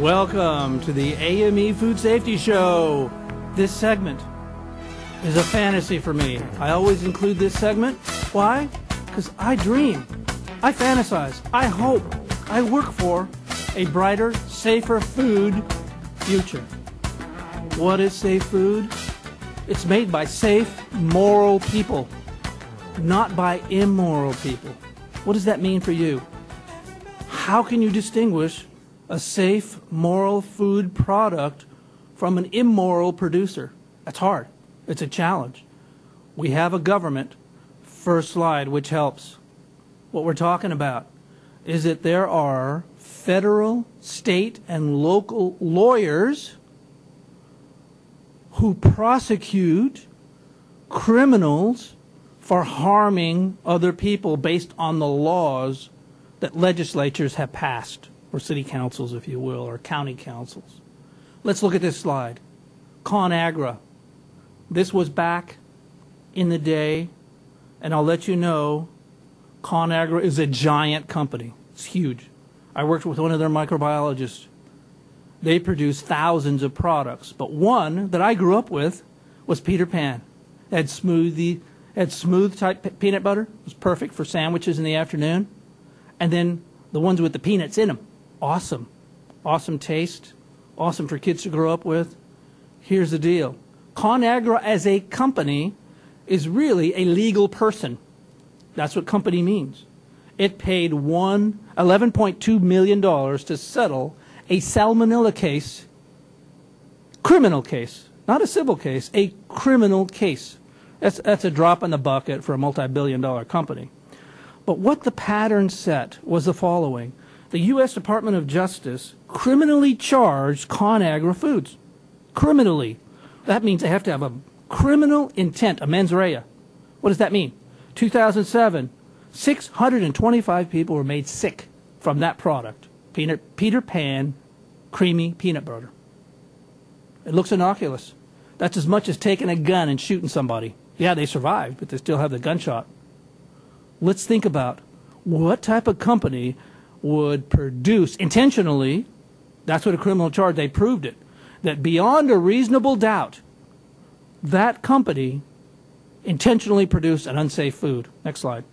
Welcome to the AME Food Safety Show. This segment is a fantasy for me. I always include this segment. Why? Because I dream, I fantasize, I hope, I work for a brighter, safer food future. What is safe food? It's made by safe, moral people, not by immoral people. What does that mean for you? How can you distinguish a safe, moral food product from an immoral producer? That's hard. It's a challenge. We have a government, first slide, which helps. What we're talking about is that there are federal, state, and local lawyers who prosecute criminals for harming other people based on the laws that legislatures have passed, or city councils, if you will, or county councils. Let's look at this slide. ConAgra. This was back in the day, and I'll let you know, ConAgra is a giant company. It's huge. I worked with one of their microbiologists. They produce thousands of products, but one that I grew up with was Peter Pan. It had smooth type peanut butter. It was perfect for sandwiches in the afternoon. And then the ones with the peanuts in them. Awesome. Awesome taste. Awesome for kids to grow up with. Here's the deal. ConAgra as a company is really a legal person. That's what company means. It paid $11.2 million to settle a salmonella case, criminal case, not a civil case, a criminal case. That's a drop in the bucket for a multi-billion-dollar company. But what the pattern set was the following. The U.S. Department of Justice criminally charged ConAgra Foods. Criminally. That means they have to have a criminal intent, a mens rea. What does that mean? 2007, 625 people were made sick from that product. Peter Pan creamy peanut butter. It looks innocuous. That's as much as taking a gun and shooting somebody. Yeah, they survived, but they still have the gunshot. Let's think about what type of company would produce intentionally, that's what a criminal charge, they proved it, that beyond a reasonable doubt, that company intentionally produced an unsafe food. Next slide.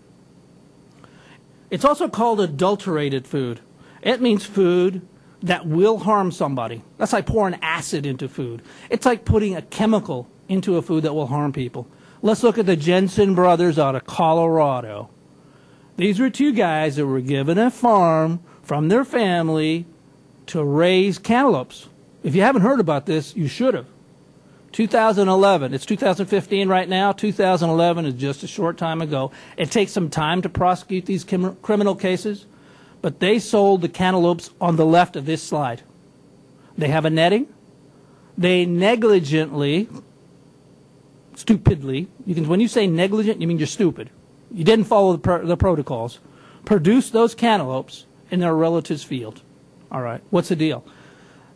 It's also called adulterated food. It means food that will harm somebody. That's like pouring acid into food. It's like putting a chemical into a food that will harm people. Let's look at the Jensen brothers out of Colorado. These were two guys that were given a farm from their family to raise cantaloupes. If you haven't heard about this, you should have. 2011. It's 2015 right now. 2011 is just a short time ago. It takes some time to prosecute these criminal cases, but they sold the cantaloupes on the left of this slide. They have a netting. They negligently, stupidly, when you say negligent, you mean you're stupid. You didn't follow the protocols. Produce those cantaloupes in their relative's field. All right, what's the deal?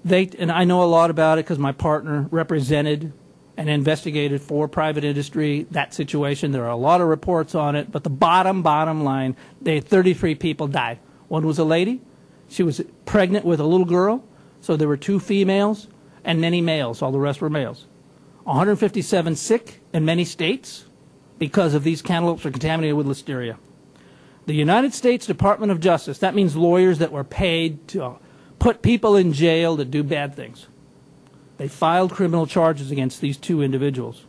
And I know a lot about it because my partner represented and investigated for private industry that situation. There are a lot of reports on it, but the bottom line, 33 people died. One was a lady. She was pregnant with a little girl, so there were 2 females and many males. All the rest were males. 157 sick in many states because of these cantaloupes are contaminated with Listeria. The United States Department of Justice, that means lawyers that were paid to put people in jail that do bad things. They filed criminal charges against these 2 individuals.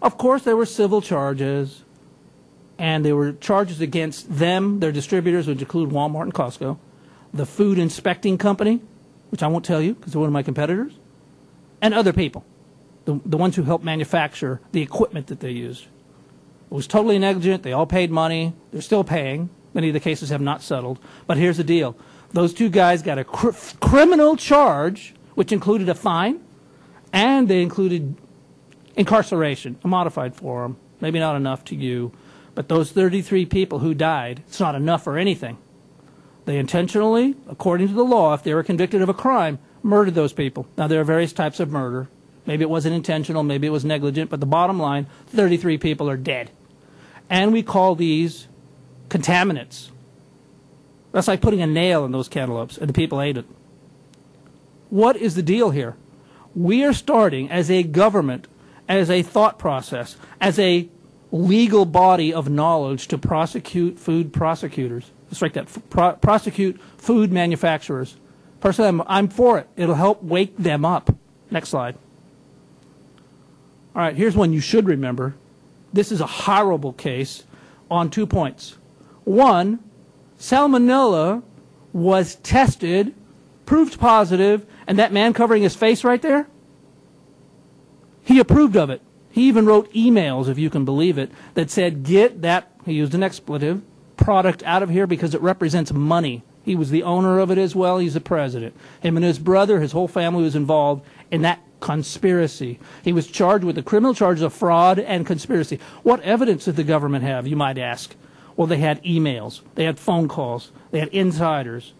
Of course, there were civil charges, and there were charges against them, their distributors, which include Walmart and Costco, the food inspecting company, which I won't tell you because they're one of my competitors, and other people, the ones who helped manufacture the equipment that they used. It was totally negligent. They all paid money. They're still paying. Many of the cases have not settled. But here's the deal. Those 2 guys got a criminal charge, which included a fine, and they included incarceration, a modified form, maybe not enough to you, but those 33 people who died, it's not enough for anything. They intentionally, according to the law, if they were convicted of a crime, murdered those people. Now, there are various types of murder. Maybe it wasn't intentional, maybe it was negligent, but the bottom line, 33 people are dead. And we call these contaminants. That's like putting a nail in those cantaloupes, and the people ate it. What is the deal here? We are starting as a government, as a thought process, as a legal body of knowledge to prosecute food prosecutors. Let's strike that. Prosecute food manufacturers. Personally, I'm for it. It'll help wake them up. Next slide. All right, here's one you should remember. This is a horrible case on 2 points. One, salmonella was tested, proved positive, and that man covering his face right there, he approved of it. He even wrote emails, if you can believe it, that said, get that, he used an expletive, product out of here because it represents money. He was the owner of it as well. He's the president. Him and his brother, his whole family was involved in that conspiracy. He was charged with the criminal charges of fraud and conspiracy. What evidence did the government have, you might ask? Well, they had emails. They had phone calls. They had insiders.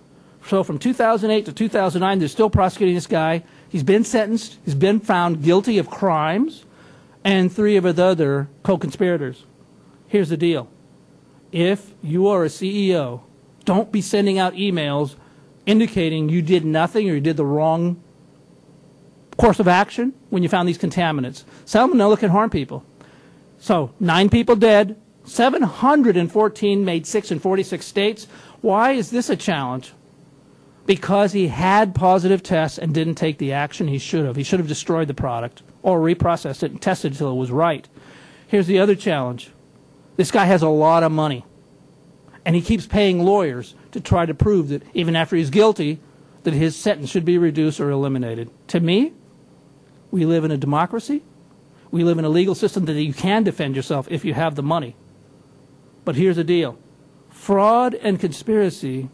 So from 2008 to 2009, they're still prosecuting this guy. He's been sentenced. He's been found guilty of crimes and 3 of his other co-conspirators. Here's the deal. If you are a CEO, don't be sending out emails indicating you did nothing or you did the wrong course of action when you found these contaminants. Salmonella can harm people. So 9 people dead, 714 made sick in 46 states. Why is this a challenge? Because he had positive tests and didn't take the action he should have. He should have destroyed the product or reprocessed it and tested until it was right. Here's the other challenge. This guy has a lot of money, and he keeps paying lawyers to try to prove that even after he's guilty, that his sentence should be reduced or eliminated. To me, we live in a democracy. We live in a legal system that you can defend yourself if you have the money. But here's the deal. Fraud and conspiracy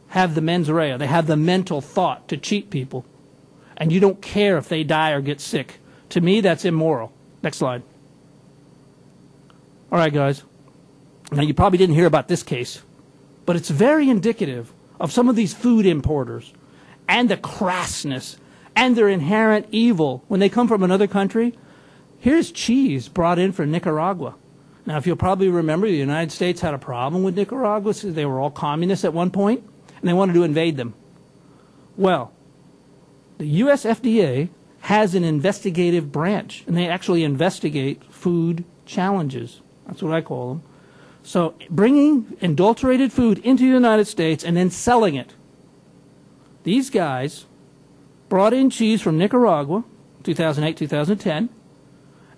have the mens rea. They have the mental thought to cheat people. And you don't care if they die or get sick. To me, that's immoral. Next slide. All right, guys. Now, you probably didn't hear about this case, but it's very indicative of some of these food importers and the crassness and their inherent evil when they come from another country. Here's cheese brought in from Nicaragua. Now, if you'll probably remember, the United States had a problem with Nicaragua. So they were all communists at one point, and they wanted to invade them. Well, the U.S. FDA has an investigative branch, and they actually investigate food challenges. That's what I call them. So bringing adulterated food into the United States and then selling it. These guys brought in cheese from Nicaragua, 2008, 2010.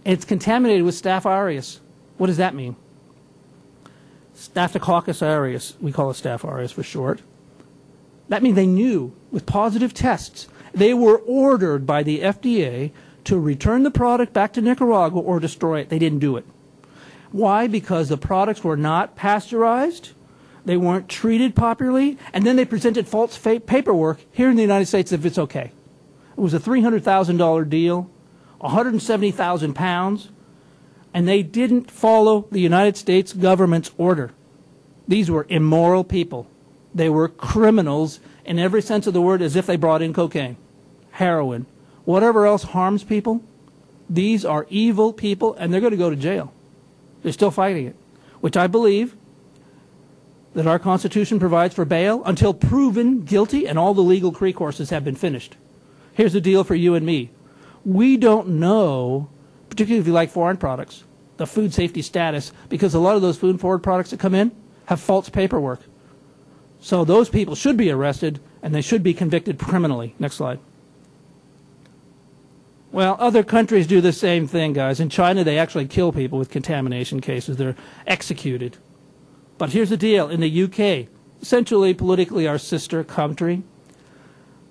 It's contaminated with Staph aureus. What does that mean? Staphylococcus aureus. We call it Staph aureus for short. That means they knew with positive tests. They were ordered by the FDA to return the product back to Nicaragua or destroy it. They didn't do it. Why? Because the products were not pasteurized, they weren't treated properly, and then they presented false paperwork here in the United States if it's okay. It was a $300,000 deal, 170,000 pounds, and they didn't follow the United States government's order. These were immoral people. They were criminals in every sense of the word, as if they brought in cocaine, heroin, whatever else harms people. These are evil people, and they're going to go to jail. They're still fighting it, which I believe that our Constitution provides for bail until proven guilty and all the legal recourses have been finished. Here's the deal for you and me. We don't know, particularly if you like foreign products, the food safety status, because a lot of those food and foreign products that come in have false paperwork. So those people should be arrested, and they should be convicted criminally. Next slide. Well, other countries do the same thing, guys. In China, they actually kill people with contamination cases. They're executed. But here's the deal. In the UK, essentially politically our sister country,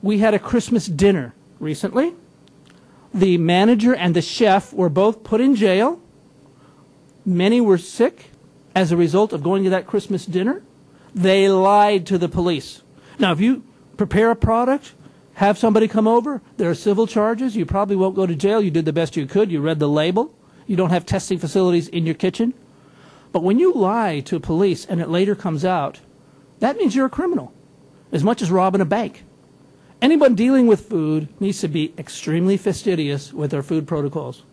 we had a Christmas dinner recently. The manager and the chef were both put in jail. Many were sick as a result of going to that Christmas dinner. They lied to the police. Now, if you prepare a product, have somebody come over, there are civil charges, you probably won't go to jail. You did the best you could. You read the label. You don't have testing facilities in your kitchen. But when you lie to police and it later comes out, that means you're a criminal, as much as robbing a bank. Anyone dealing with food needs to be extremely fastidious with their food protocols.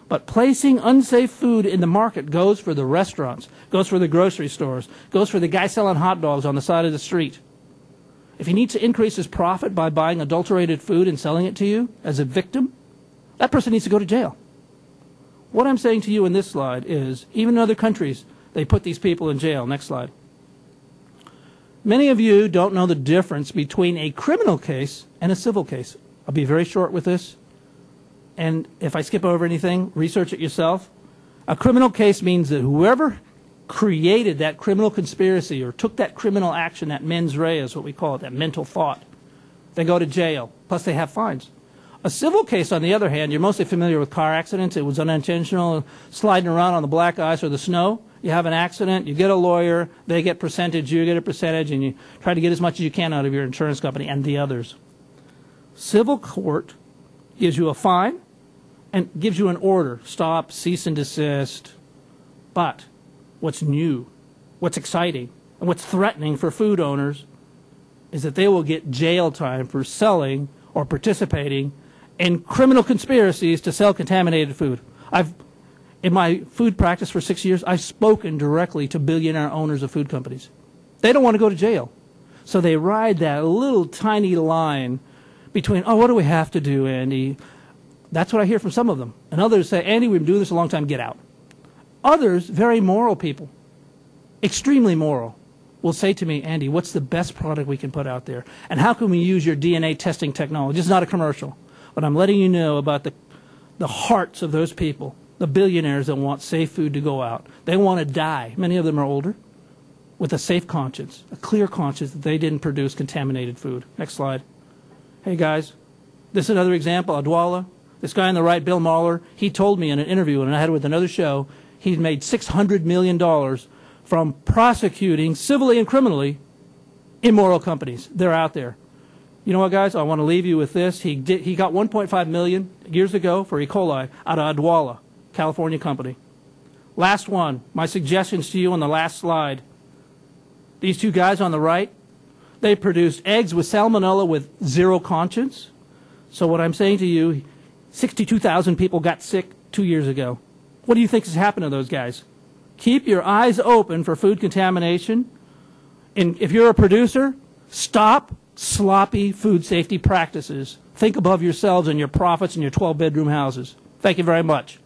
But placing unsafe food in the market goes for the restaurants, goes for the grocery stores, goes for the guy selling hot dogs on the side of the street. If he needs to increase his profit by buying adulterated food and selling it to you as a victim, that person needs to go to jail. What I'm saying to you in this slide is, even in other countries, they put these people in jail. Next slide. Many of you don't know the difference between a criminal case and a civil case. I'll be very short with this. And if I skip over anything, research it yourself. A criminal case means that whoever created that criminal conspiracy or took that criminal action, that mens rea is what we call it, that mental thought, they go to jail. Plus they have fines. A civil case, on the other hand, you're mostly familiar with car accidents. It was unintentional, sliding around on the black ice or the snow. You have an accident, you get a lawyer, they get percentage, you get a percentage, and you try to get as much as you can out of your insurance company and the others. Civil court gives you a fine and gives you an order, stop, cease and desist. But what's new, what's exciting, and what's threatening for food owners is that they will get jail time for selling or participating in criminal conspiracies to sell contaminated food. In my food practice for 6 years, I've spoken directly to billionaire owners of food companies. They don't want to go to jail. So they ride that little tiny line between, oh, what do we have to do, Andy? That's what I hear from some of them. And others say, Andy, we've been doing this a long time, get out. Others, very moral people, extremely moral, will say to me, Andy, what's the best product we can put out there? And how can we use your DNA testing technology? It's not a commercial. But I'm letting you know about the hearts of those people, the billionaires that want safe food to go out. They want to die. Many of them are older, with a safe conscience, a clear conscience that they didn't produce contaminated food. Next slide. Hey, guys, this is another example. Adwala, this guy on the right, Bill Mahler, he told me in an interview, and I had it with another show, he'd made $600 million from prosecuting civilly and criminally immoral companies. They're out there. You know what, guys? I want to leave you with this. He got $1.5 million years ago for E. coli out of Adwala, California company. Last one. My suggestions to you on the last slide. These two guys on the right, they produced eggs with salmonella with zero conscience. So what I'm saying to you, 62,000 people got sick 2 years ago. What do you think has happened to those guys? Keep your eyes open for food contamination. And if you're a producer, stop sloppy food safety practices. Think above yourselves and your profits in your 12-bedroom houses. Thank you very much.